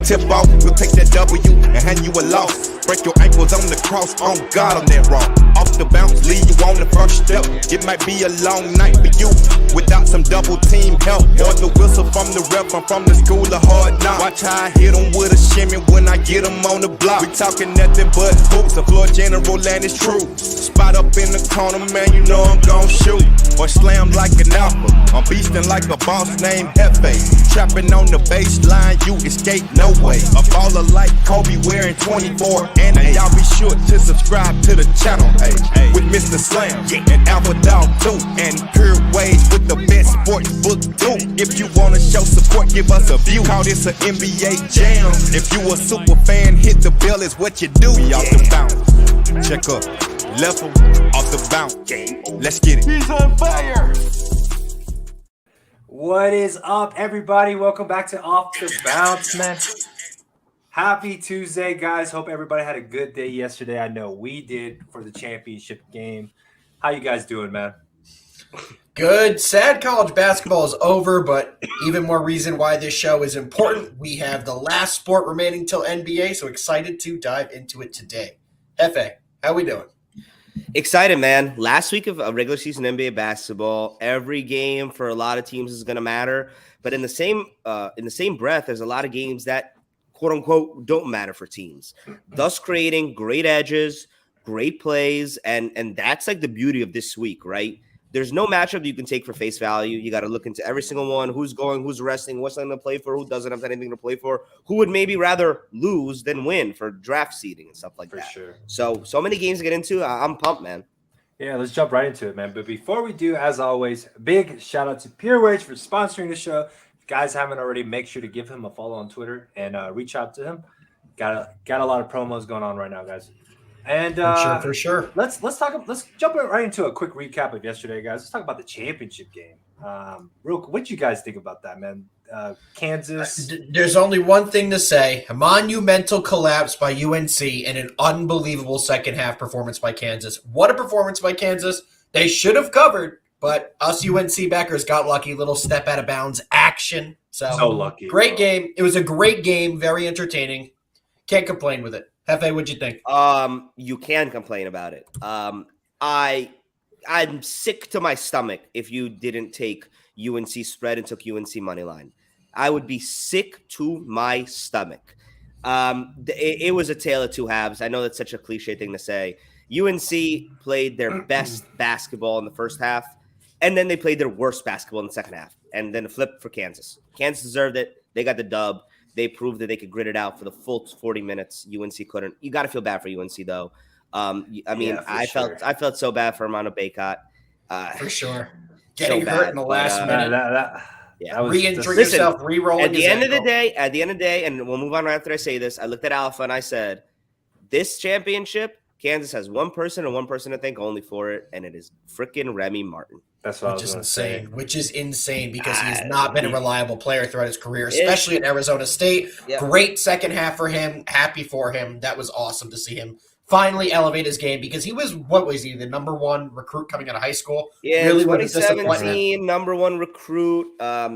tip off, we'll take that W and hand you a loss. Break your ankles on the cross, on God, on that rock. Off the bounce, leave you on the first step. It might be a long night for you without some double team help. Or the whistle from the ref, I'm from the school of hard knocks. Watch how I hit them with a shimmy when I get them on the block. We talking nothing but hoops, the floor general and it's true. Spot up in the corner, man, you know I'm gon' shoot. Or slam like an alpha, I'm beastin' like a boss named Hefe. Trapping on the baseline, you escape no way. A baller like Kobe wearing 24 and y'all be sure to subscribe to the channel, hey, with Mr. Slam and Alpha Dog 2 and Pure Wage with the best sports book too. If you wanna show support, give us a view. Call this an NBA jam. If you a super fan, hit the bell is what you do. We off the bounce, check up, level off the bounce. Let's get it. He's on fire. What is up, everybody? Welcome back to Off the Bounce, man. Happy Tuesday, guys. Hope everybody had a good day yesterday. I know we did for the championship game. How you guys doing, man? Good. Sad college basketball is over, but even more reason why this show is important. We have the last sport remaining till NBA, so excited to dive into it today. Hefe, how we doing? Excited, man. Last week of regular season NBA basketball, every game for a lot of teams is going to matter. But in the same breath, there's a lot of games that, quote unquote, don't matter for teams, thus creating great edges, great plays. And that's like the beauty of this week, right? There's no matchup you can take for face value. You got to look into every single one, who's going, who's resting, what's going to play for, who doesn't have anything to play for, who would maybe rather lose than win for draft seeding and stuff like that. For sure. So many games to get into. I'm pumped, man. Yeah, let's jump right into it, man. But before we do, as always, big shout out to Pure Wage for sponsoring the show. If you guys haven't already, make sure to give him a follow on Twitter and reach out to him. Got a lot of promos going on right now, guys. And for sure. Let's jump right into a quick recap of yesterday, guys. Let's talk about the championship game. What you guys think about that, man? Kansas. There's only one thing to say: a monumental collapse by UNC and an unbelievable second half performance by Kansas. What a performance by Kansas! They should have covered, but us UNC backers got lucky. Little step out of bounds action. So lucky. Great game. It was a great game. Very entertaining. Can't complain with it. Hefe, what'd you think? You can complain about it. I'm sick to my stomach if you didn't take UNC spread and took UNC money line. I would be sick to my stomach. It was a tale of two halves. I know that's such a cliche thing to say. UNC played their best basketball in the first half, and then they played their worst basketball in the second half, and then a flip for Kansas. Kansas deserved it. They got the dub. They proved that they could grit it out for the full 40 minutes. UNC couldn't. You got to feel bad for UNC, though. I felt so bad for Armando Bacot. For sure. Getting so hurt bad, in the last minute. That was re-injuring yourself, re-rolling at the end of the day, and we'll move on right after I say this, I looked at Alpha and I said, this championship, Kansas has one person to thank only for it, and it is freaking Remy Martin. That's what Which is insane because he has not been a reliable player throughout his career, especially at Arizona State. Yep. Great second half for him. Happy for him. That was awesome to see him finally elevate his game because he was, the number one recruit coming out of high school? Yeah, really 2017, number one recruit,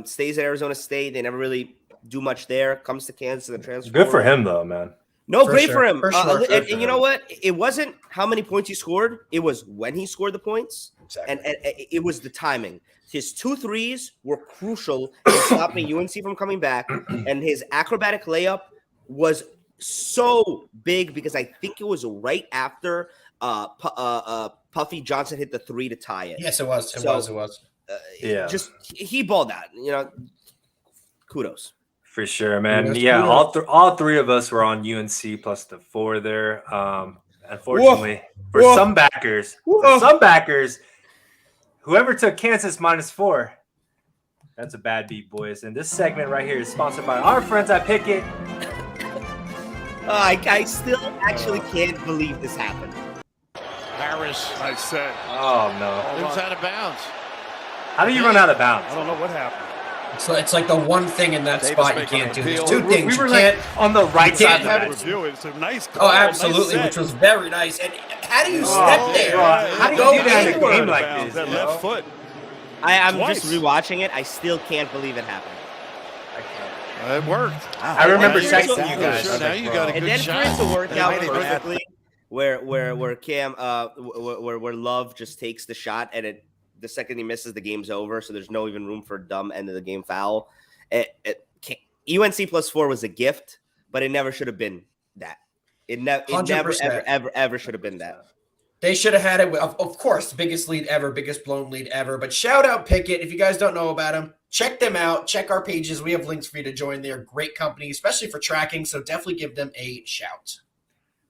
stays at Arizona State. They never really do much there. Comes to Kansas and the transfer. Good for him, though, man. No, great for him. And you know what? It wasn't how many points he scored. It was when he scored the points. Exactly. And it was the timing. His 2 threes were crucial in stopping UNC from coming back. And his acrobatic layup was so big because I think it was right after Puffy Johnson hit the 3 to tie it. Yes, it was. It was. Just he balled out. Kudos. For sure, man. Yeah, all three of us were on UNC plus the 4 there. Unfortunately, for some backers, whoever took Kansas -4, that's a bad beat, boys. And this segment right here is sponsored by our friends at Pickett. I still actually can't believe this happened. Harris, I said. Oh, no. It was out of bounds. How do you run out of bounds? I don't know what happened. So it's like the one thing in that spot you can't do. There's 2 things. We were like on the right side of that review. It's a nice call. Oh, absolutely, which was very nice. And how do you step there? How do you do that in a game like this? That left foot. I'm just rewatching it. I still can't believe it happened. It worked. I remember Now texting you you guys. Sure, now you got a And good then shot. for it to work out Made it perfectly, where Cam where Love just takes the shot and the second he misses, the game's over. So there's no even room for a dumb end of the game foul. UNC +4 was a gift, but it never should have been that. It never 100%. ever should have been that. They should have had it. Of course, biggest lead ever, biggest blown lead ever. But shout out Pickett. If you guys don't know about them, check them out. Check our pages. We have links for you to join. They're a great company, especially for tracking. So definitely give them a shout.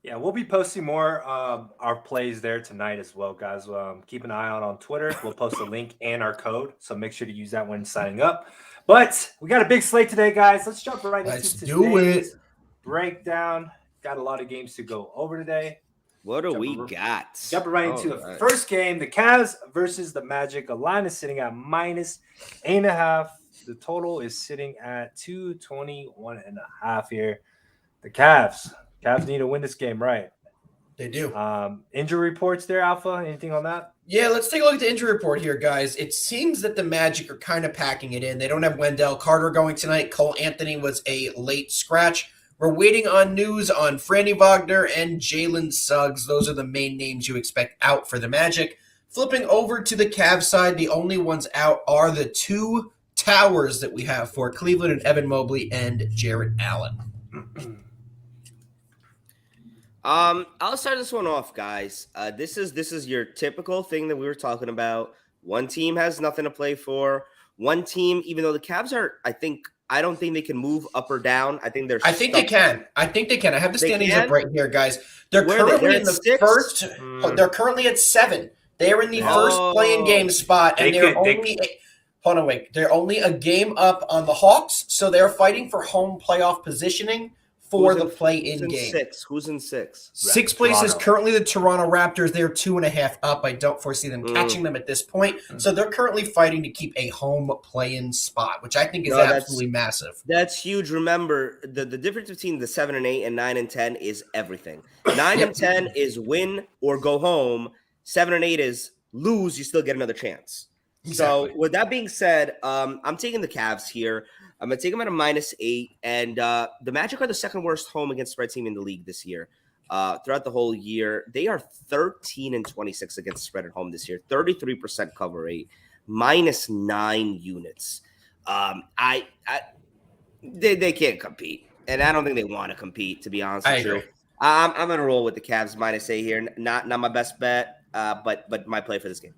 Yeah, we'll be posting more our plays there tonight as well, guys. Keep an eye out on Twitter. We'll post a link and our code, so make sure to use that when signing up. But we got a big slate today, guys. Let's jump right into today's breakdown. Got a lot of games to go over today. What do we got? Jumping right into the first game, the Cavs versus the Magic. The line is sitting at -8.5. The total is sitting at 221.5 here. The Cavs need to win this game, right? They do. Injury reports there, Alpha. Anything on that? Yeah, let's take a look at the injury report here, guys. It seems that the Magic are kind of packing it in. They don't have Wendell Carter going tonight. Cole Anthony was a late scratch. We're waiting on news on Franny Wagner and Jalen Suggs. Those are the main names you expect out for the Magic. Flipping over to the Cavs side, the only ones out are the two towers that we have for Cleveland and Evan Mobley and Jarrett Allen. I'll start this one off, guys. This is your typical thing that we were talking about. One team has nothing to play for. One team, even though the Cavs are, I don't think they can move up or down. I think they can. I have the standings up right here, guys. They're currently in the first. They're currently at 7. They're in the first play-in game spot, and they're only a game up on the Hawks, so they're fighting for home playoff positioning for the play-in game. Who's in 6? Sixth place is currently the Toronto Raptors. They're 2.5 up. I don't foresee them catching them at this point. So they're currently fighting to keep a home play-in spot, which I think is absolutely massive. That's huge. Remember, the difference between the 7 and 8 and 9 and 10 is everything. 9 and 10 is win or go home. 7 and 8 is lose. You still get another chance. Exactly. So with that being said, I'm taking the Cavs here. I'm going to take them at a -8, and the Magic are the second worst home against spread team in the league this year. Throughout the whole year, they are 13-26 against spread at home this year, 33% cover rate, -9 units. They can't compete, and I don't think they want to compete, to be honest with you. I'm going to roll with the Cavs -8 here. Not my best bet, but my play for this game.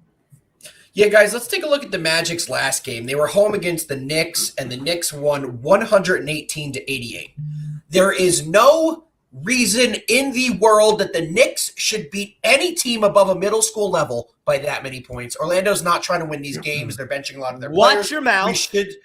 Yeah, guys, let's take a look at the Magic's last game. They were home against the Knicks, and the Knicks won 118-88. There is no reason in the world that the Knicks should beat any team above a middle school level by that many points. Orlando's not trying to win these games. They're benching a lot of their players. Watch your mouth.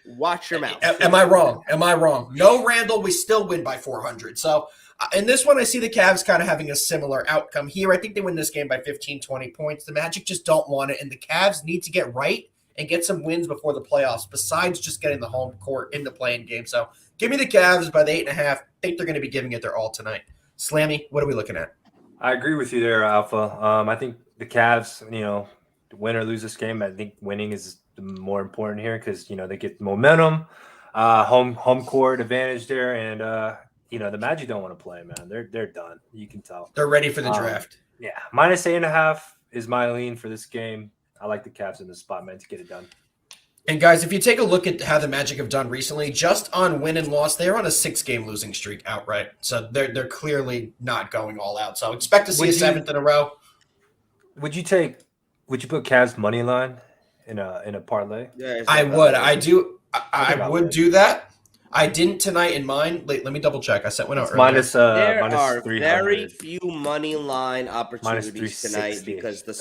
Watch your mouth. Am I wrong? No, Randall, we still win by 400. So in this one, I see the Cavs kind of having a similar outcome here. I think they win this game by 15, 20 points. The Magic just don't want it, and the Cavs need to get right and get some wins before the playoffs, besides just getting the home court in the play-in game. So give me the Cavs by the 8.5. I think they're going to be giving it their all tonight. Slammy, what are we looking at? I agree with you there, Alpha. I think the Cavs, win or lose this game, I think winning is more important here because, they get momentum, home court advantage there, and the Magic don't want to play, man. They're done. You can tell. They're ready for the draft. Yeah, -8.5 is my lean for this game. I like the Cavs in this spot, man, to get it done. And guys, if you take a look at how the Magic have done recently, just on win and loss, they're on a 6-game losing streak outright. So they're clearly not going all out. So expect to see a 7th in a row. Would you put Cavs money line in a parlay? Yeah, I would. I would do that. I didn't tonight in mine. Let me double check. I sent one out earlier. There minus are 300. Very few money line opportunities tonight because the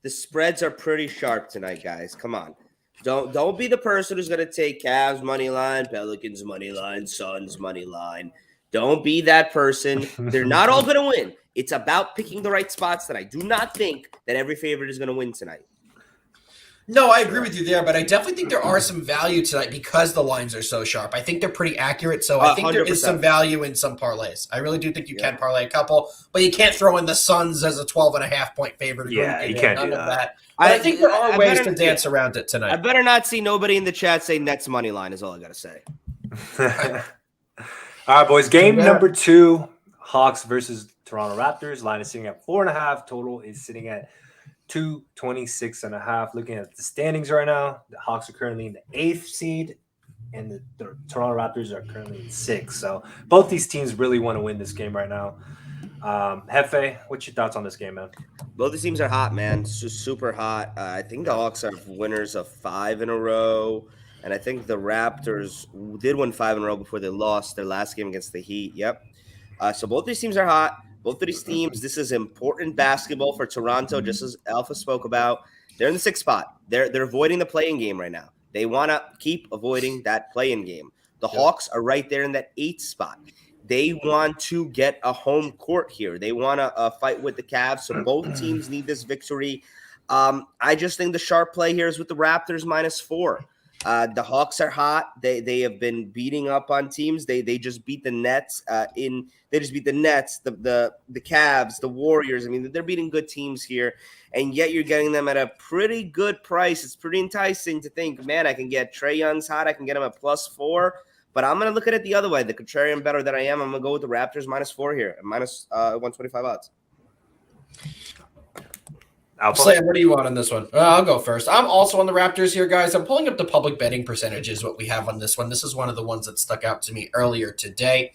spreads are pretty sharp tonight, guys. Come on. Don't be the person who's going to take Cavs money line, Pelicans money line, Suns money line. Don't be that person. They're not all going to win. It's about picking the right spots tonight. Do not think that every favorite is going to win tonight. No, I agree with you there, but I definitely think there are some value tonight because the lines are so sharp. I think they're pretty accurate, so I think 100%. There is some value in some parlays. I really do think you can parlay a couple, but you can't throw in the Suns as a 12.5-point favorite. Yeah, you can't do that. But I think there are ways to dance around it tonight. I better not see nobody in the chat say Nets money line is all I got to say. All right, boys. Game number 2, Hawks versus Toronto Raptors. Line is sitting at 4.5. Total is sitting at 226.5. Looking at the standings right now, the Hawks are currently in the 8th seed, and the Toronto Raptors are currently in 6th. So both these teams really want to win this game right now. Hefe, what's your thoughts on this game, man? Both the teams are hot, man. Super hot. I think the Hawks are winners of 5 in a row. And I think the Raptors did win 5 in a row before they lost their last game against the Heat. Yep. So both these teams are hot. Both of these teams, this is important basketball for Toronto, just as Alpha spoke about. They're in the 6th spot. They're avoiding the play-in game right now. They want to keep avoiding that play-in game. The Hawks are right there in that 8th spot. They want to get a home court here. They want to fight with the Cavs. So both teams need this victory. I just think the sharp play here is with the Raptors -4. The Hawks are hot. They have been beating up on teams. They just beat the Nets They just beat the Nets, the Cavs, the Warriors. I mean, they're beating good teams here, and yet you're getting them at a pretty good price. It's pretty enticing to think, man, I can get Trae Young's hot. I can get him at +4. But I'm going to look at it the other way. The contrarian better than I am. I'm going to go with the Raptors -4 here, minus 125 odds. Slam, what do you want on this one? I'll go first. I'm also on the Raptors here, guys. I'm pulling up the public betting percentages, what we have on this one. This is one of the ones that stuck out to me earlier today.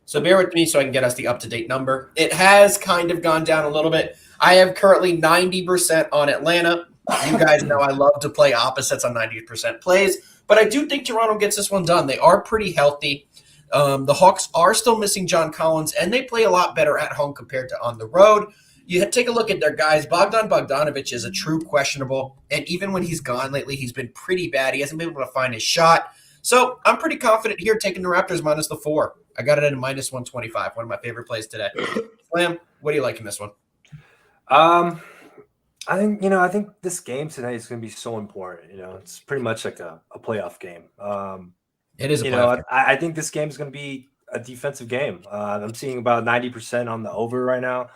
So bear with me so I can get us the up-to-date number. It has kind of gone down a little bit. I have currently 90% on Atlanta. You guys know I love to play opposites on 90% plays. But I do think Toronto gets this one done. They are pretty healthy. The Hawks are still missing John Collins, and they play a lot better at home compared to on the road. You take a look at their guys. Bogdan Bogdanović is a true questionable, and even when he's gone lately, he's been pretty bad. He hasn't been able to find his shot. So I'm pretty confident here taking the Raptors -4. I got it at a -125, one of my favorite plays today. Slam, what do you like in this one? I think this game today is going to be so important. It's pretty much like a playoff game. It is a playoff game. I think this game is going to be a defensive game. I'm seeing about 90% on the over right now.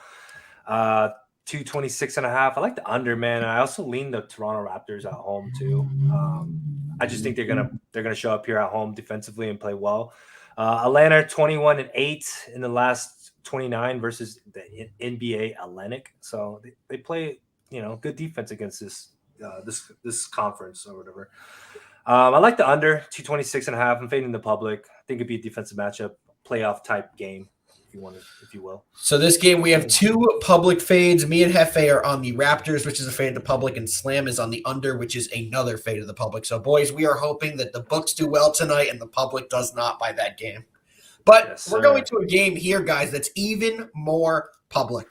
226.5. I like the under, man. I also lean the Toronto Raptors at home too. I just think they're gonna show up here at home defensively and play well. Atlanta 21-8 in the last 29 versus the NBA Atlantic. So they play good defense against this conference or whatever. I like the under 226.5. I'm fading the public. I think it'd be a defensive matchup, playoff type game. If you will. So this game, we have 2 public fades. Me and Hefe are on the Raptors, which is a fade of the public, and Slam is on the under, which is another fade of the public. So, boys, we are hoping that the books do well tonight and the public does not by that game. But we're going to a game here, guys, that's even more public.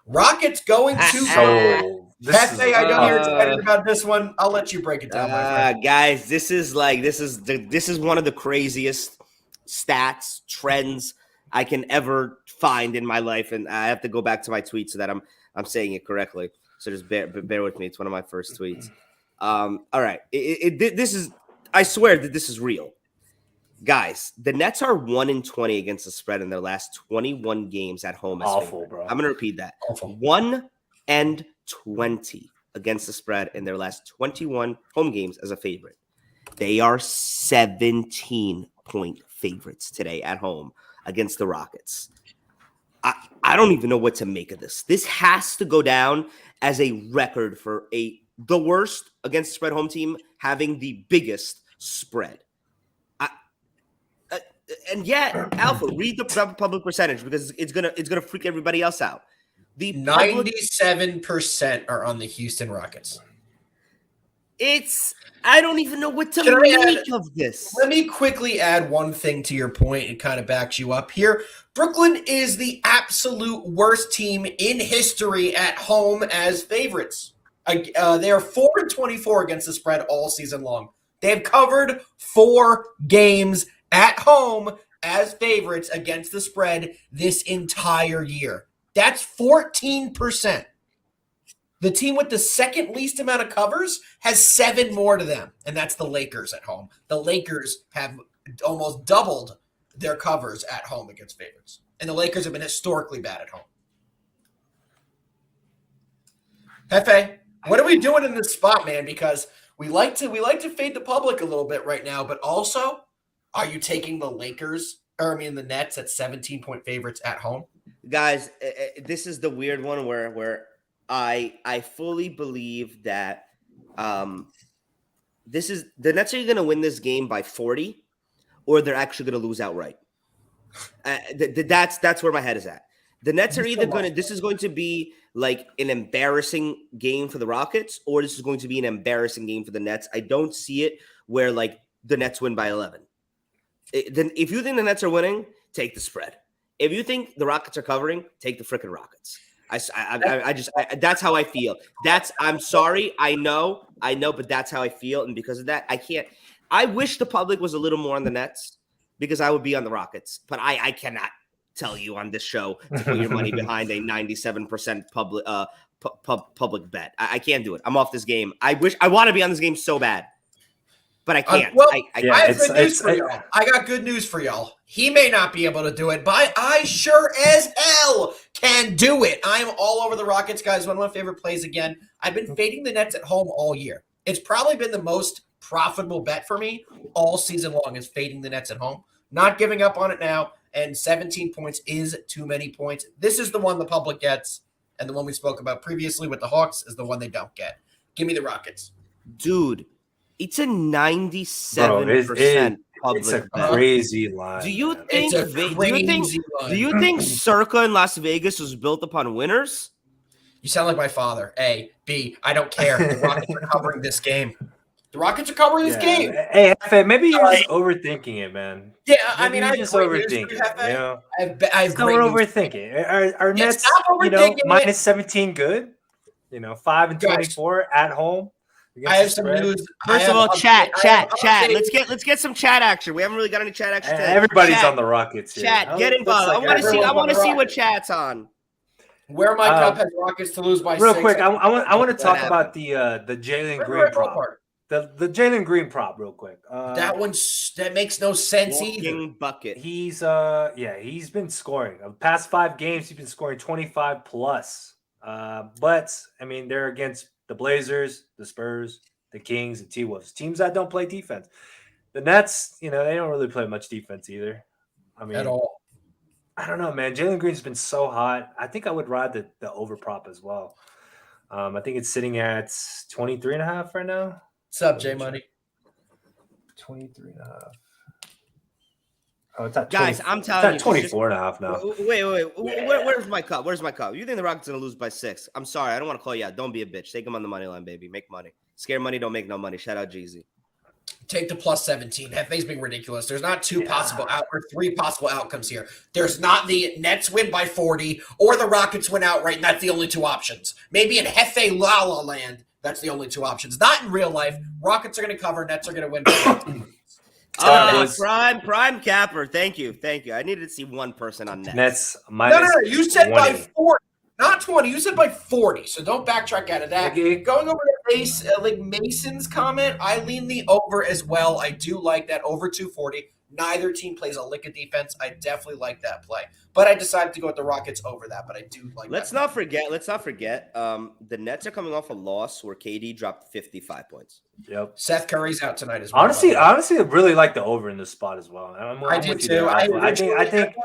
Rockets going to Hefe, I know you're excited about this one. I'll let you break it down, my friend. Guys, this is one of the craziest stats, trends I can ever find in my life, and I have to go back to my tweet so that I'm saying it correctly. So just bear with me. It's one of my first tweets. All right, this is. I swear that this is real, guys. The Nets are 1-20 against the spread in their last 21 games at home. Awful, bro. I'm gonna repeat that. Awful. 1-20 against the spread in their last 21 home games as a favorite. They are 17-point favorites today at home against the Rockets. I don't even know what to make of this. This has to go down as a record for the worst against spread home team having the biggest spread. And yet, Alpha, read the public percentage because it's gonna freak everybody else out. The 97% are on the Houston Rockets. I don't even know what to make of this. Let me quickly add one thing to your point. It kind of backs you up here. Brooklyn is the absolute worst team in history at home as favorites. They are 4-24 against the spread all season long. They have covered 4 games at home as favorites against the spread this entire year. That's 14%. The team with the second least amount of covers has 7 more to them, and that's the Lakers at home. The Lakers have almost doubled their covers at home against favorites, and the Lakers have been historically bad at home. Hefe, what are we doing in this spot, man? Because we like to fade the public a little bit right now, but also Are you taking the the Nets at 17-point favorites at home? Guys, this is the weird one where I fully believe that this is the Nets are going to win this game by 40, or they're actually going to lose outright. That's where my head is at. The Nets are either going to. This is going to be like an embarrassing game for the Rockets, or this is going to be an embarrassing game for the Nets. I don't see it where like the Nets win by 11. Then if you think the Nets are winning, take the spread. If you think the Rockets are covering, take the freaking Rockets. I just that's how I feel. I'm sorry. I know, but that's how I feel. And because of that, I can't. I wish the public was a little more on the Nets because I would be on the Rockets. But I cannot tell you on this show to put your money behind a 97% public bet. I can't do it. I'm off this game. I want to be on this game so bad. But I can't. I have good news for y'all. I got good news for y'all. He may not be able to do it, but I sure as hell can do it. I'm all over the Rockets, guys. One of my favorite plays again. I've been fading the Nets at home all year. It's probably been the most profitable bet for me all season long is fading the Nets at home. Not giving up on it now, and 17 points is too many points. This is the one the public gets, and the one we spoke about previously with the Hawks is the one they don't get. Give me the Rockets. Dude. It's a 97% public. It's a crazy line. Do you think Circa in Las Vegas was built upon winners? You sound like my father. A, B, I don't care. The Rockets are covering this game. The Rockets are covering this game. Hey, maybe you're just overthinking it, man. Yeah, maybe I just overthinking it. You know? We're overthinking. Are Nets, minus 17 good? 5 and 24 at home. I have some news. First of all, chat. Let's get some chat action. We haven't really got any chat action. Everybody's on the Rockets here. Chat, get involved. I want to see what chat's on. Where my cup has Rockets to lose by real 6. Quick, I want to talk about the Jalen Green prop. The Jalen Green prop, real quick. That makes no sense either. Bucket. He's been scoring. The past 5 games, he's been scoring 25 plus. But I mean, they're against the Blazers, the Spurs, the Kings, and T-Wolves. Teams that don't play defense. The Nets, they don't really play much defense either. I mean, at all. I don't know, man. Jalen Green's been so hot. I think I would ride the over prop as well. I think it's sitting at 23.5 right now. What's up, J Money? 23.5. Oh, it's at guys, I'm telling you, 24.5 now. Wait. Where's my cup? You think the Rockets gonna lose by 6? I'm sorry, I don't want to call you out. Don't be a bitch. Take them on the money line, baby. Make money. Scare money, don't make no money. Shout out Jeezy. Take the plus 17. Hefe's being ridiculous. There's not 3 possible outcomes here. There's not the Nets win by 40 or the Rockets win outright, and that's the only 2 options. Maybe in Hefe La La Land, that's the only 2 options. Not in real life. Rockets are going to cover. Nets are going to win by 15. Prime capper. Thank you. I needed to see one person on Nets minus. No. You said 20. By 40, not 20. You said by 40. So don't backtrack out of that. Okay. Going over to Mason's comment, I lean the over as well. I do like that over 240. Neither team plays a lick of defense. I definitely like that play, but I decided to go with the Rockets over that. But I do like. Let's not forget. The Nets are coming off a loss where KD dropped 55 points. Yep. Seth Curry's out tonight as well. Honestly, I really like the over in this spot as well. I did too. I think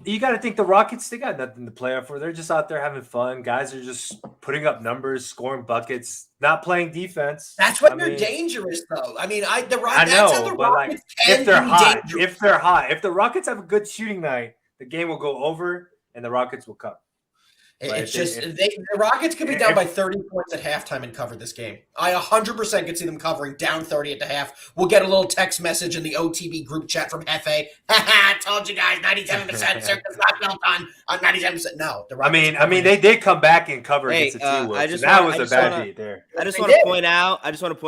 you got to think the Rockets, they got nothing to play for. They're just out there having fun. Guys are just putting up numbers, scoring buckets, not playing defense. That's when they're dangerous, though. I mean, I know, but like if they're hot, if the Rockets have a good shooting night, the game will go over and the Rockets will cover. It's the Rockets could be down by 30 points at halftime and cover this game. I 100% could see them covering down 30 at the half. We'll get a little text message in the OTB group chat from Hefe. I told you guys, 97%. Circus not built on 97%. No, the Rockets I mean, they did come back and cover against the T-Wolves. That was a bad beat there. I just want to point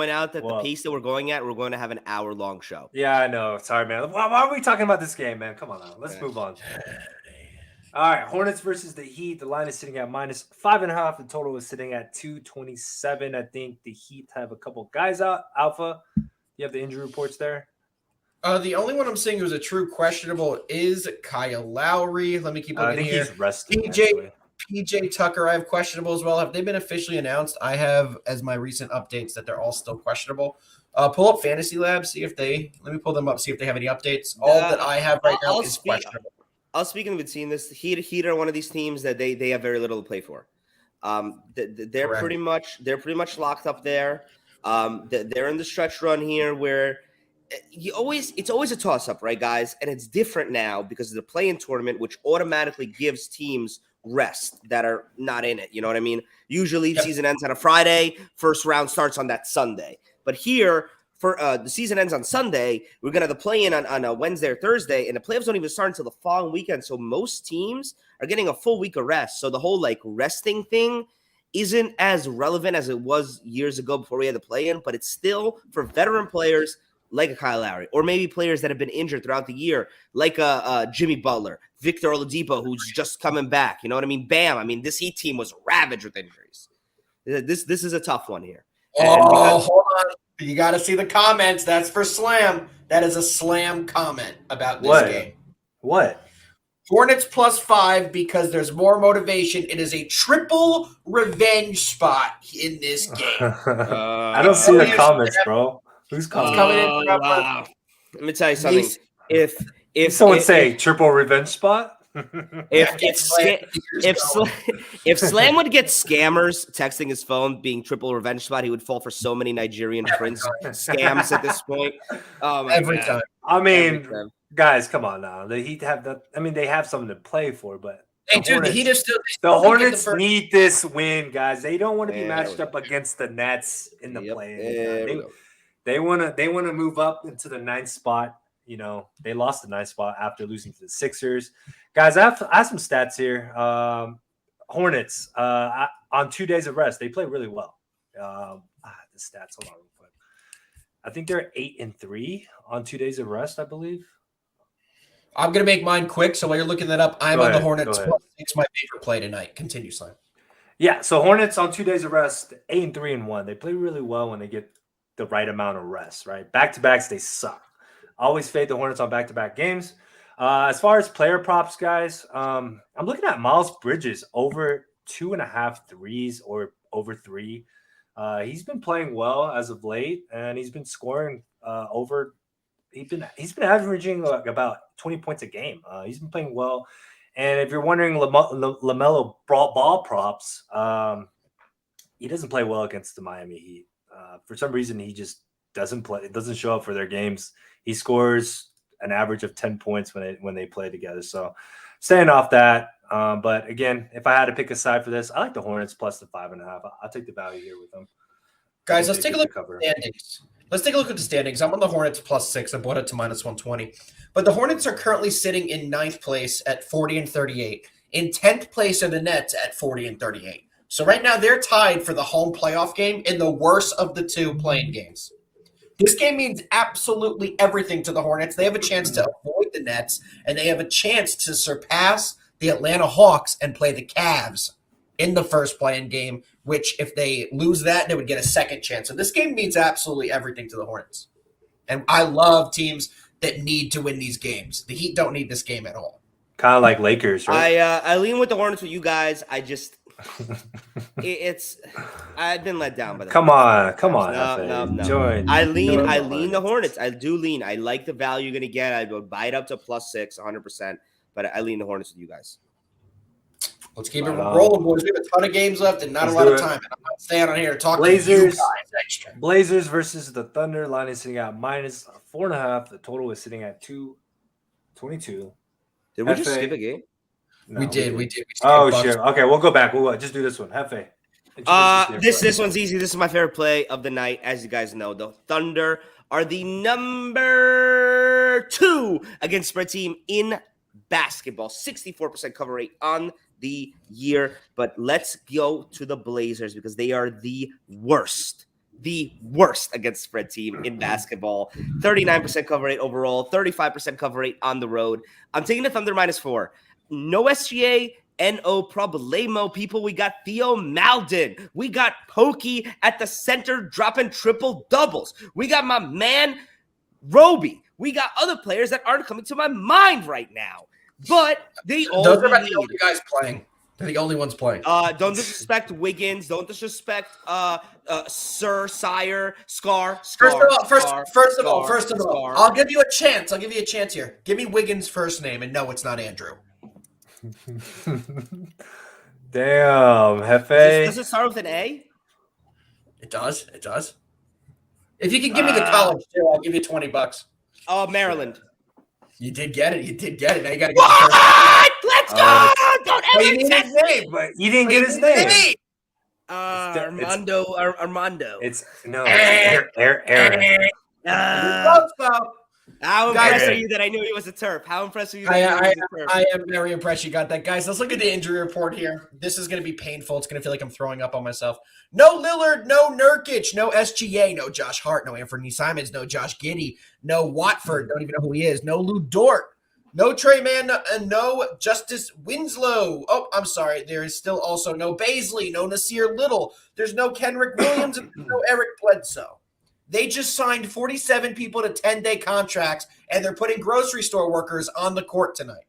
out that the pace that we're going to have an hour-long show. Yeah, I know. Sorry, man. Why are we talking about this game, man? Come on now. Let's move on. All right, Hornets versus the Heat. The line is sitting at minus 5.5. The total is sitting at 227. I think the Heat have a couple guys out. Alpha, you have the injury reports there? The only one I'm seeing who's a true questionable is Kyle Lowry. Let me keep looking here. I think he's resting. PJ Tucker, I have questionable as well. Have they been officially announced? I have, as my recent updates, that they're all still questionable. Pull up Fantasy Lab, let me pull them up, see if they have any updates. All that I have right now is questionable. I'll speak of the team. This Heat are one of these teams that they have very little to play for. They're Correct. pretty much locked up there. They're in the stretch run here where it's always a toss up, right, guys? And it's different now because of the play-in tournament, which automatically gives teams rest that are not in it. You know what I mean? Usually, season ends on a Friday. First round starts on that Sunday. But here, for the season ends on Sunday, we're gonna have the play-in on a Wednesday or Thursday, and the playoffs don't even start until the following weekend. So most teams are getting a full week of rest. So the whole resting thing isn't as relevant as it was years ago before we had the play-in, but it's still for veteran players like a Kyle Lowry, or maybe players that have been injured throughout the year, like a Jimmy Butler, Victor Oladipo, who's just coming back. You know what I mean? Bam! I mean, this Heat team was ravaged with injuries. This is a tough one here. Hold on. You got to see the comments. That's for Slam. That is a Slam comment about this game. What? Hornets +5 because there's more motivation. It is a triple revenge spot in this game. I don't see the comments, bro. Who's commenting? Coming in from Wow. Let me tell you something. If someone say triple revenge spot, if Slam would get scammers texting his phone being triple revenge spot, he would fall for so many Nigerian prince scams at this point. Oh my Every God. time. I mean, guys, come on now. The Heat have that. I mean, they have something to play for, but The Heat is still. the Hornets need this win, guys. They don't want to be matched up against the Nets in the play. They want to move up into the 9th spot. You know, they lost the 9th spot after losing to the Sixers. Guys, I have some stats here. Hornets on 2 days of rest, they play really well. The stats, hold on real quick. I think they're 8-3 on 2 days of rest, I believe. I'm gonna make mine quick. So while you're looking that up, I'm on the Hornets. Go ahead. It's my favorite play tonight. Continue, Slam. Yeah, so Hornets on 2 days of rest, 8-3-1. They play really well when they get the right amount of rest, right? Back-to-backs, they suck. Always fade the Hornets on back-to-back games. As far as player props, guys, I'm looking at Miles Bridges over 2.5 threes or over 3. He's been playing well as of late, and he's been scoring over. He's been averaging about 20 points a game. He's been playing well. And if you're wondering LaMelo ball props, he doesn't play well against the Miami Heat. For some reason, he just doesn't play. It doesn't show up for their games. He scores an average of 10 points when they play together. So staying off that. But again, if I had to pick a side for this, I like the Hornets plus the 5.5. I'll take the value here with them. Guys, let's take a look at the standings. Let's take a look at the standings. I'm on the Hornets +6. I bought it to -120. But the Hornets are currently sitting in 9th place at 40-38. In 10th place are the Nets at 40-38. So right now they're tied for the home playoff game in the worst of the two playing games. This game means absolutely everything to the Hornets. They have a chance to avoid the Nets, and they have a chance to surpass the Atlanta Hawks and play the Cavs in the first play-in game, which if they lose that, they would get a second chance. So this game means absolutely everything to the Hornets. And I love teams that need to win these games. The Heat don't need this game at all. Kind of like Lakers, right? I lean with the Hornets with you guys. I just I've been let down by that. Come on. No. Join. I lean the Hornets. I do lean. I like the value you're gonna get. I would buy it up to +6, 100%. But I lean the Hornets with you guys. Let's keep it rolling, boys. We have a ton of games left and not a lot of time. And I'm not staying on here to talk to you guys extra. Blazers versus the Thunder. Line is sitting at -4.5. The total is sitting at 222. Did we just skip a game? No, we did. Oh, shit. Okay, we'll go back. We'll just do this one. Hefe. This one's easy. This is my favorite play of the night. As you guys know, the Thunder are the number 2 against spread team in basketball. 64% cover rate on the year. But let's go to the Blazers because they are the worst against spread team in basketball. 39% cover rate overall, 35% cover rate on the road. I'm taking the Thunder -4. No SGA, no problemo, people. We got Theo Maldon. We got Pokey at the center dropping triple doubles. We got my man Roby. We got other players that aren't coming to my mind right now. But they all those are about the only guys playing. They're the only ones playing. Don't disrespect Wiggins. Don't disrespect Sir, Sire, Scar. First of all, I'll give you a chance. I'll give you a chance here. Give me Wiggins' first name, and no, it's not Andrew. Damn, Hefe. Does it start with an A? It does. It does. If you can give me the college too, I'll give you $20. Oh, Maryland. You did get it. Now you got to get What? Let's go! Don't the ever first. test His name. But you didn't get his name. Armando. It's no, Aaron. How impressed are you that I knew he was a Terp? How impressed are you that I knew he was a Terp? I am very impressed you got that. Guys, let's look at the injury report here. This is going to be painful. It's going to feel like I'm throwing up on myself. No Lillard, no Nurkic, no SGA, no Josh Hart, no Anthony Simons, no Josh Giddey, no Watford, don't even know who he is, no Lou Dort, no Trey Mann, and no Justice Winslow. Oh, I'm sorry. There is still also no Baisley, no Nasir Little. There's no Kenrick Williams, and no Eric Bledsoe. They just signed 47 people to 10-day contracts, and they're putting grocery store workers on the court tonight.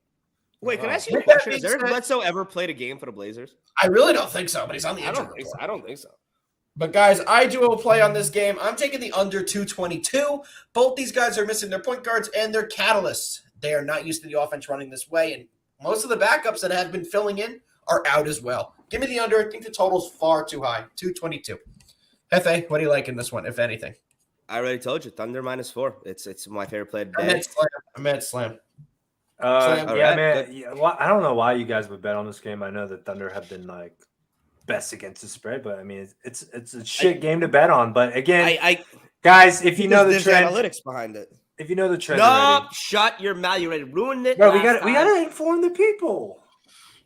Wait, can I ask you a question? Has Eric Bledsoe ever played a game for the Blazers? I really don't think so, but he's on the injury report. I don't think so. But, guys, I do a play on this game. I'm taking the under 222. Both these guys are missing their point guards and their catalysts. They are not used to the offense running this way, and most of the backups that have been filling in are out as well. Give me the under. I think the total's far too high, 222. Hefe, what do you like in this one, if anything? I already told you, Thunder -4. It's my favorite play of the day. I'm at Slam. Yeah, man. Yeah, well, I don't know why you guys would bet on this game. I know that Thunder have been like best against the spread, but I mean, it's a shit game to bet on. But again, guys, if you know the trend, analytics behind it. If you know the trend, no, shut your mouth. You already ruined it. Bro, we gotta inform the people.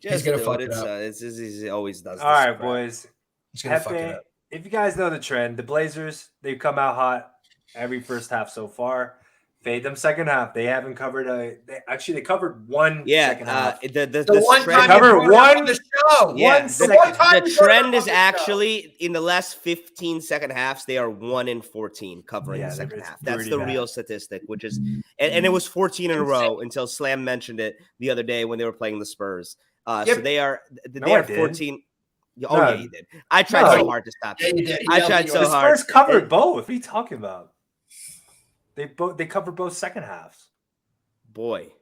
Just he's gonna fuck it up. He always does. All right, boys. He's gonna fuck it up. If you guys know the trend, the Blazers, they've come out hot every first half so far. Fade them second half. They haven't covered they covered one second half. The one trend, time covered one the show. Yeah, the trend is actually in the last 15 second halves, they are 1-14 covering the second half. That's the real statistic, which is and it was 14 in a row until Slam mentioned it the other day when they were playing the Spurs. So they are 14. Yeah, you did. I tried so hard to stop you. Yeah, I tried so hard. The Spurs covered both. What are you talking about? They covered both second halves. Boy,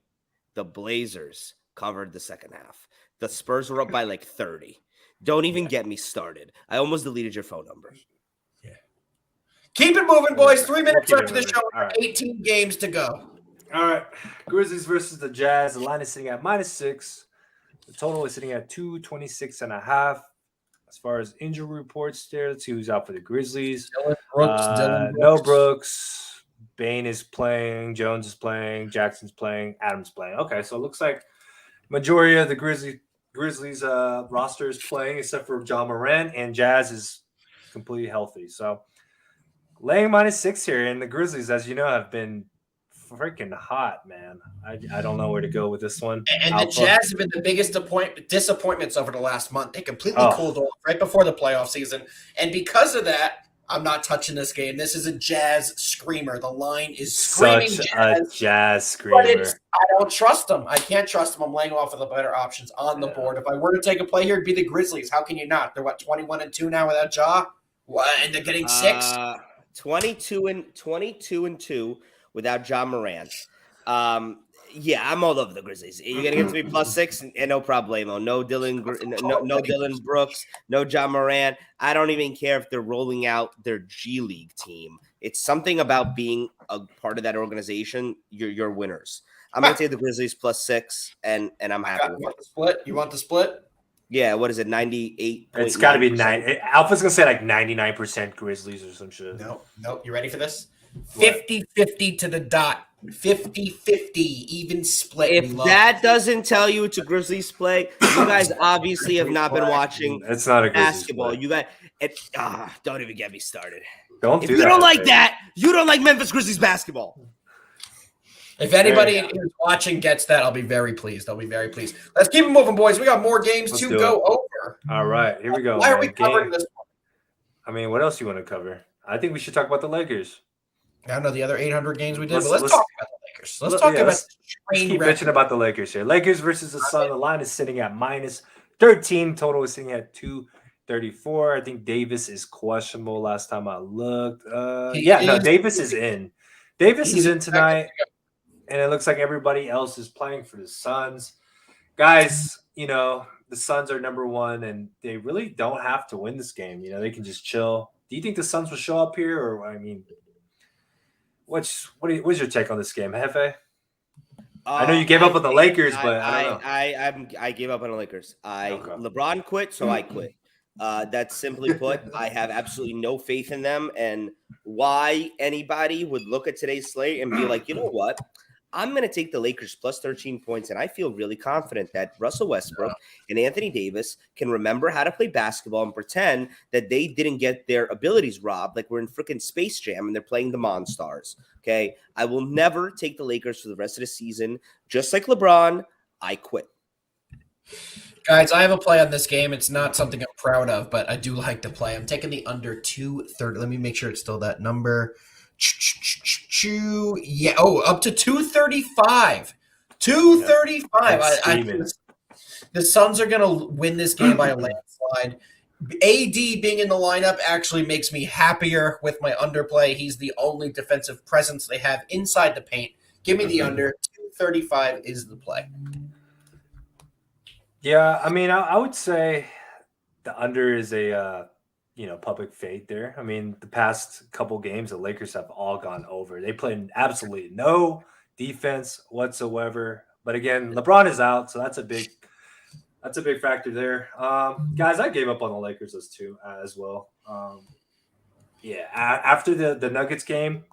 the Blazers covered the second half. The Spurs were up by like 30. Don't even get me started. I almost deleted your phone number. Yeah. Keep it moving, boys. 3 minutes left of the show. Right. 18 games to go. All right. Grizzlies versus the Jazz. The line is sitting at -6. The total is sitting at 226.5. As far as injury reports there, let's see who's out for the Grizzlies. Dylan Brooks. No Brooks. Bane is playing. Jones is playing. Jackson's playing. Adams playing. Okay, so it looks like majority of the Grizzlies roster is playing except for John Moran, and Jazz is completely healthy. So laying -6 here, and the Grizzlies, as you know, have been freaking hot, man. I don't know where to go with this one. And the Jazz have been the biggest disappointments over the last month. They completely cooled off right before the playoff season. And because of that, I'm not touching this game. This is a Jazz screamer. The line is screaming Such Jazz. a Jazz screamer. But I don't trust them. I can't trust them. I'm laying off of the better options on the board. If I were to take a play here, it'd be the Grizzlies. How can you not? They're 21-2 now without Ja? What? And they're getting 6? 22-2 without Ja Morant. Yeah, I'm all over the Grizzlies. You're gonna give it to me +6 and no problemo. No Dylan Brooks, no Ja Morant. I don't even care if they're rolling out their G League team. It's something about being a part of that organization. You're winners. I'm gonna take the Grizzlies +6, and I'm happy with it. Split? You want the split? Yeah, what is it? 98. It's got to be 9. Alpha's gonna say like 99% Grizzlies or some shit. No. You ready for this? 50-50 to the dot. 50-50, even split. If that doesn't tell you it's a Grizzlies play, you guys obviously have not been watching it's not a basketball. Play. You guys, don't even get me started. If you don't like that, you don't like Memphis Grizzlies basketball. If anybody who's watching gets that, I'll be very pleased. Let's keep it moving, boys. We got more games to go over. All right, here we go. Why are we covering this one? I mean, what else you want to cover? I think we should talk about the Lakers. I don't know the other 800 games we did, but let's talk about the Lakers. Let's talk about the train wreck. Keep bitching about the Lakers here. Lakers versus the Sun. The line is sitting at 13. Total is sitting at 234. I think Davis is questionable last time I looked. Davis is in. Davis is in tonight, and it looks like everybody else is playing for the Suns. Guys, the Suns are number one, and they really don't have to win this game. They can just chill. Do you think the Suns will show up here, or what's your take on this game, Hefe? I know you gave up on the Lakers, but I don't know. I gave up on the Lakers. LeBron quit, so I quit. That's simply put. I have absolutely no faith in them, and why anybody would look at today's slate and be like, you know what? I'm going to take the Lakers plus 13 points, and I feel really confident that Russell Westbrook and Anthony Davis can remember how to play basketball and pretend that they didn't get their abilities robbed like we're in freaking Space Jam and they're playing the Monstars, okay? I will never take the Lakers for the rest of the season. Just like LeBron, I quit. Guys, I have a play on this game. It's not something I'm proud of, but I do like to play. I'm taking the under 230. Let me make sure it's still that number. Yeah. Oh, up to 235. 235. The Suns are going to win this game by a landslide. AD being in the lineup actually makes me happier with my underplay. He's the only defensive presence they have inside the paint. Give me the under. 235 is the play. Yeah, I would say the under is a public fade there. The past couple games, the Lakers have all gone over. They played absolutely no defense whatsoever. But again, LeBron is out, so that's a big factor there. Guys, I gave up on the Lakers as well. After the Nuggets game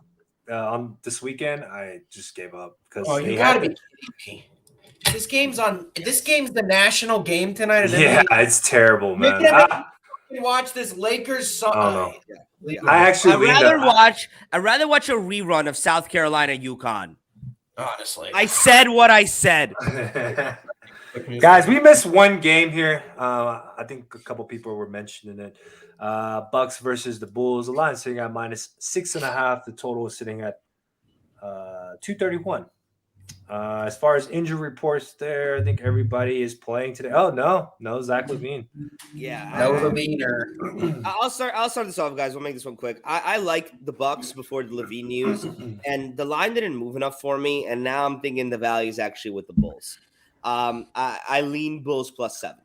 on this weekend, I just gave up because you gotta be kidding me. This game's the national game tonight. It's terrible, man. Watch this Lakers. I actually I'd rather watch a rerun of South Carolina UConn. Honestly, I said what I said. Guys, we missed one game here. I think a couple people were mentioning it. Bucks versus the Bulls. The line is sitting at -6.5. The total is sitting at 231. As far as injury reports there, I think everybody is playing today. Oh, no, Zach LaVine. Yeah. No LaVine. I'll start this off, guys. We'll make this one quick. I like the Bucks before the LaVine news, and the line didn't move enough for me, and now I'm thinking the value is actually with the Bulls. I lean Bulls +7.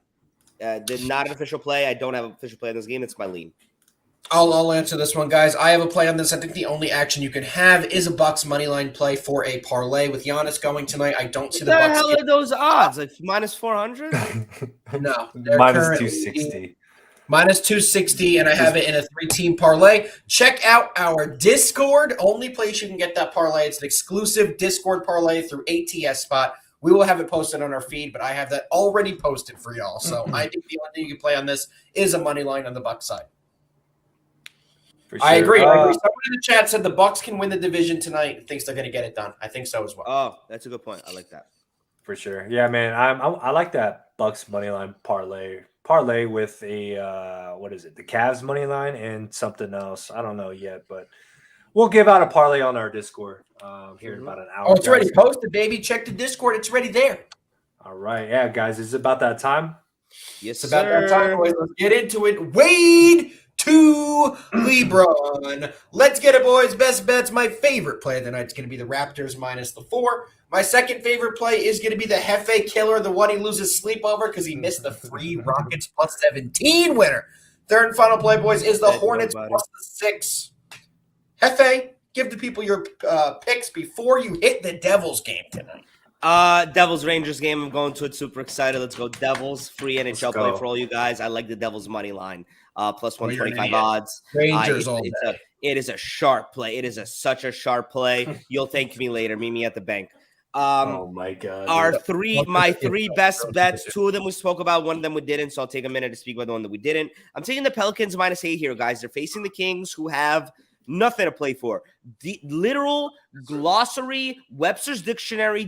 They're not an official play. I don't have an official play in this game. It's my lean. I'll answer this one, guys. I have a play on this. I think the only action you can have is a Bucks money line play for a parlay. With Giannis going tonight, I don't see the Bucks. What the hell are those odds? Like -400? No, -260. -260, and I have it in a 3-team parlay. Check out our Discord. Only place you can get that parlay. It's an exclusive Discord parlay through ATS Spot. We will have it posted on our feed, but I have that already posted for y'all. So I think the only thing you can play on this is a money line on the Bucks side. Sure. I agree. Someone in the chat said the Bucks can win the division tonight. Thinks they're going to get it done. I think so as well. Oh, that's a good point. I like that. For sure. Yeah, man. I like that Bucks money line parlay with a what is it? The Cavs money line and something else. I don't know yet, but we'll give out a parlay on our Discord here in about an hour. Oh, it's already posted, baby. Check the Discord. It's ready there. All right. Yeah, guys. Is it about that time? Yes, it's about that time, boys. Let's get into it. Wade to LeBron. Let's get it, boys. Best bets. My favorite play of the night is going to be the Raptors -4. My second favorite play is going to be the Hefe Killer, the one he loses sleep over because he missed the free Rockets +17 winner. Third and final play, boys, is the Hornets +6. Hefe, give the people your picks before you hit the Devils game tonight. Devils Rangers game. I'm going to it. Super excited. Let's go Devils. Free NHL play for all you guys. I like the Devils money line. +125 odds. Rangers all day. It is a sharp play. It is such a sharp play. You'll thank me later. Meet me at the bank. Oh my God! My three best bets. 2 of them we spoke about. 1 of them we didn't. So I'll take a minute to speak about the one that we didn't. I'm taking the Pelicans -8 here, guys. They're facing the Kings, who have nothing to play for. The literal glossary, Webster's dictionary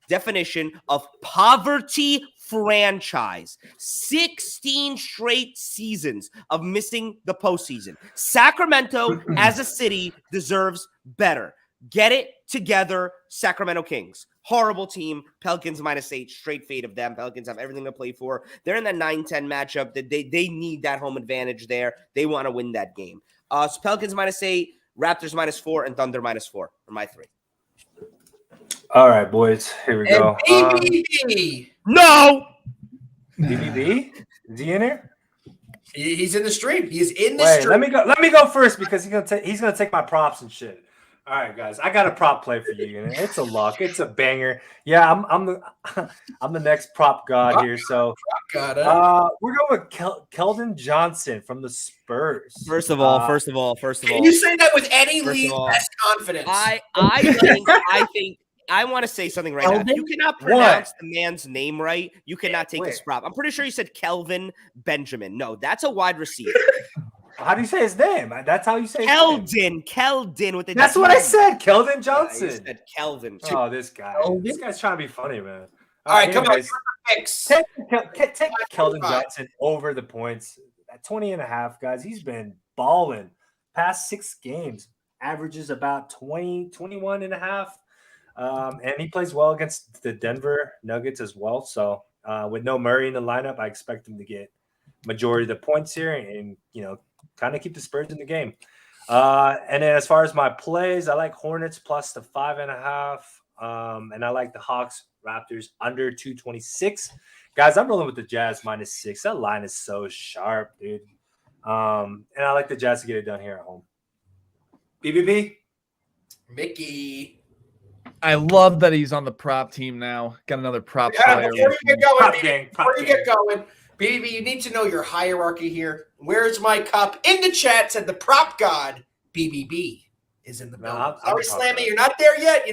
definition of poverty franchise. 16 straight seasons of missing the postseason. Sacramento, as a city, deserves better. Get it together, Sacramento Kings. Horrible team. Pelicans -8, straight fade of them. Pelicans have everything to play for. They're in that 9-10 matchup. They need that home advantage there. They want to win that game. So Pelicans -8, Raptors -4, and Thunder -4 are my 3. All right, boys. Here we go. BBB. No! BBB? Is he in here? He's in the stream. He's in the Wait, stream. let me go first because he's gonna take my props and shit. All right, guys, I got a prop play for you. And it's a lock. It's a banger. Yeah, I'm the next prop god here. So Got it. we're going with Kelvin Johnson from the Spurs. First of all. Can you say that with any First of lead all, less confidence? I think I want to say something right now. If you cannot pronounce the man's name right, you cannot take this prop. I'm pretty sure you said Kelvin Benjamin. No, that's a wide receiver. How do you say his name? That's how you say his name. Keldon with the. That's what I said. Kelvin Johnson. You said Kelvin. Oh, this guy. This guy's trying to be funny, man. All right, come on. Anyways, Take Kelvin Johnson over the points at 20.5, guys. He's been balling past 6 games, averages about 21.5. And he plays well against the Denver Nuggets as well. So with no Murray in the lineup, I expect him to get majority of the points here and kind of keep the Spurs in the game. And then as far as my plays, I like Hornets plus the 5.5. And I like the Hawks Raptors under 226. Guys, I'm rolling with the Jazz -6. That line is so sharp, dude. And I like the Jazz to get it done here at home. BBB? Mickey. I love that he's on the prop team now. Got another prop player. Before you get going, Prop BBB, gang, before you get going, BBB, you need to know your hierarchy here. Where's my cup? In the chat said the prop god, BBB, is in the building. Sorry, Slammy, you're not there yet.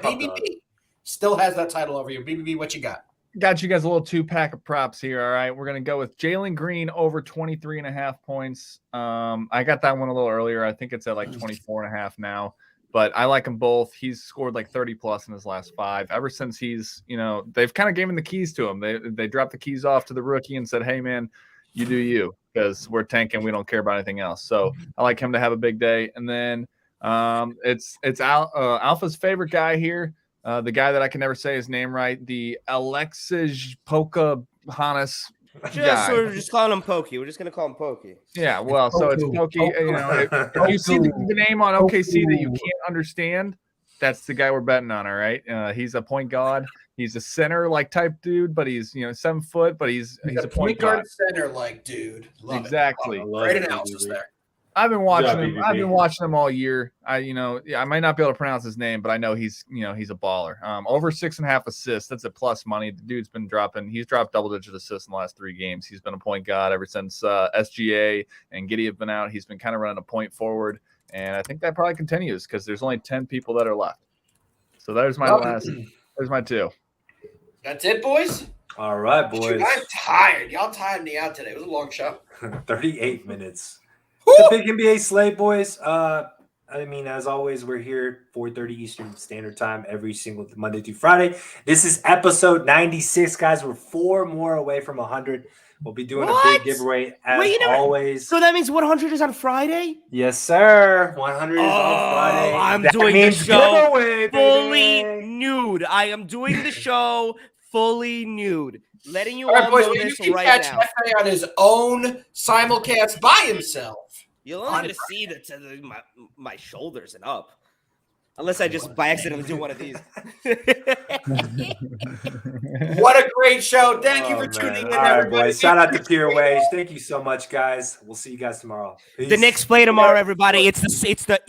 BBB still has that title over you. BBB, what you got? Got you guys a little 2-pack of props here. All right, we're going to go with Jalen Green over 23.5 points. I got that one a little earlier. I think it's at like 24.5 now. But I like them both. He's scored like 30 plus in his last 5. Ever since they've kind of given the keys to him. They dropped the keys off to the rookie and said, "Hey man, you do you, because we're tanking. We don't care about anything else." So I like him to have a big day. And then it's Alpha's favorite guy here, the guy that I can never say his name right, the Alexis Pocahontas. We're just calling him Pokey. We're just going to call him Pokey. Yeah, well, so it's Pokey. If you see the name on OKC that you can't understand, that's the guy we're betting on, all right? He's a point guard. He's a center-like type dude, but he's 7 foot, but he's a point guard. Center-like dude. Love exactly. it. Great analysis there. I've been watching him. I've been watching him all year. I might not be able to pronounce his name, but I know he's a baller. Over 6.5 assists. That's a plus money. The dude's been dropping. He's dropped double-digit assists in the last 3 games. He's been a point guard ever since SGA and Giddey have been out. He's been kind of running a point forward, and I think that probably continues because there's only 10 people that are left. So there's my There's my 2. That's it, boys. All right, boys. I'm tired. Y'all tired me out today. It was a long show. 38 minutes. It's a big NBA slate, boys. As always, we're here 4:30 Eastern Standard Time every single Monday through Friday. This is episode 96, guys. We're 4 more away from 100. We'll be doing a big giveaway as always. So that means 100 is on Friday? Yes, sir. 100 is on Friday. I'm that doing the show giveaway, fully nude. I am doing the show fully nude. Letting you all know boys, this you can right catch now. Hefe on his own simulcast by himself. You'll only get to see my shoulders and up. Unless I just by accident do one of these. What a great show. Thank you for tuning in, all right, everybody. boys. Shout out to Pure Waves. Thank you so much, guys. We'll see you guys tomorrow. Peace. The Knicks play tomorrow, everybody. It's the